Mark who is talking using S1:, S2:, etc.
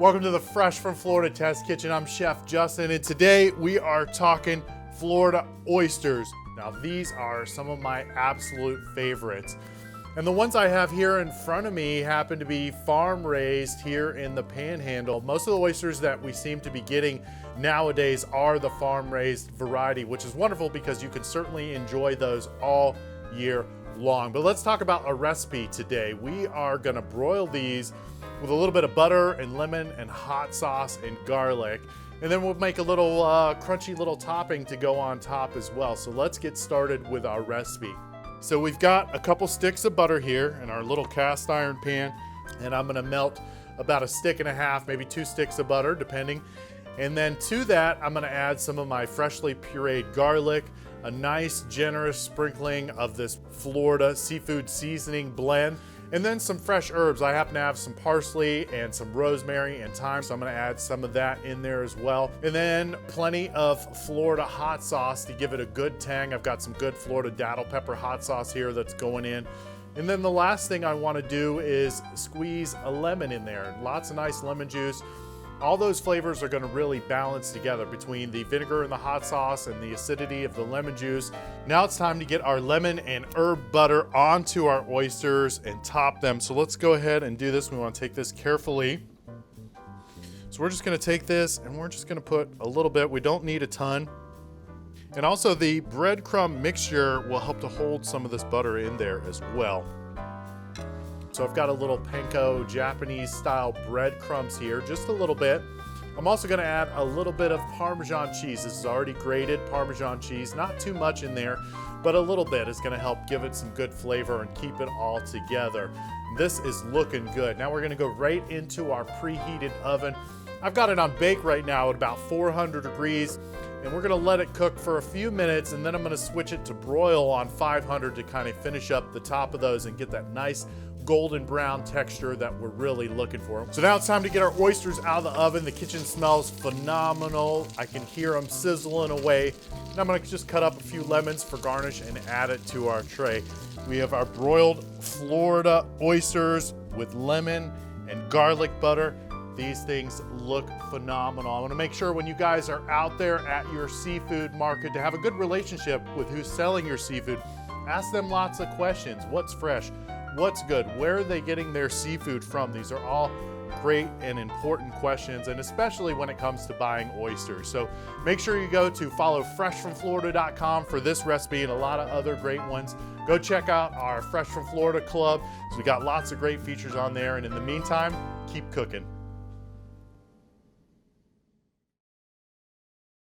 S1: Welcome to the Fresh from Florida Test Kitchen. I'm Chef Justin, and today we are talking Florida oysters. Now, these are some of my absolute favorites. And the ones I have here in front of me happen to be farm raised here in the Panhandle. Most of the oysters that we seem to be getting nowadays are the farm raised variety, which is wonderful because you can certainly enjoy those all year long. But let's talk about a recipe today. We are gonna broil these with a little bit of butter and lemon and hot sauce and garlic. And then we'll make a little crunchy little topping to go on top as well. So let's get started with our recipe. So we've got a couple sticks of butter here in our little cast iron pan, and I'm gonna melt about a stick and a half, maybe 2 sticks of butter, depending. And then to that, I'm gonna add some of my freshly pureed garlic, a nice generous sprinkling of this Florida seafood seasoning blend, and then some fresh herbs. I happen to have some parsley and some rosemary and thyme, so I'm gonna add some of that in there as well. And then plenty of Florida hot sauce to give it a good tang. I've got some good Florida dazzle pepper hot sauce here that's going in. And then the last thing I wanna do is squeeze a lemon in there. Lots of nice lemon juice. All those flavors are gonna really balance together between the vinegar and the hot sauce and the acidity of the lemon juice. Now it's time to get our lemon and herb butter onto our oysters and top them. So let's go ahead and do this. We wanna take this carefully. So we're just gonna take this and we're just gonna put a little bit. We don't need a ton. And also the breadcrumb mixture will help to hold some of this butter in there as well. So I've got a little panko Japanese style breadcrumbs here, just a little bit. I'm also gonna add a little bit of Parmesan cheese. This is already grated Parmesan cheese, not too much in there, but a little bit is gonna help give it some good flavor and keep it all together. This is looking good. Now we're gonna go right into our preheated oven. I've got it on bake right now at about 400 degrees, and we're gonna let it cook for a few minutes, and then I'm gonna switch it to broil on 500 to kind of finish up the top of those and get that nice golden brown texture that we're really looking for. So now it's time to get our oysters out of the oven. The kitchen smells phenomenal. I can hear them sizzling away. And I'm gonna just cut up a few lemons for garnish and add it to our tray. We have our broiled Florida oysters with lemon and garlic butter. These things look phenomenal. I wanna make sure when you guys are out there at your seafood market to have a good relationship with who's selling your seafood. Ask them lots of questions. What's fresh? What's good? Where are they getting their seafood from? These are all great and important questions, and especially when it comes to buying oysters. So make sure you go to follow freshfromflorida.com for this recipe and a lot of other great ones. Go check out our Fresh from Florida Club. So we got lots of great features on there. And in the meantime, keep cooking.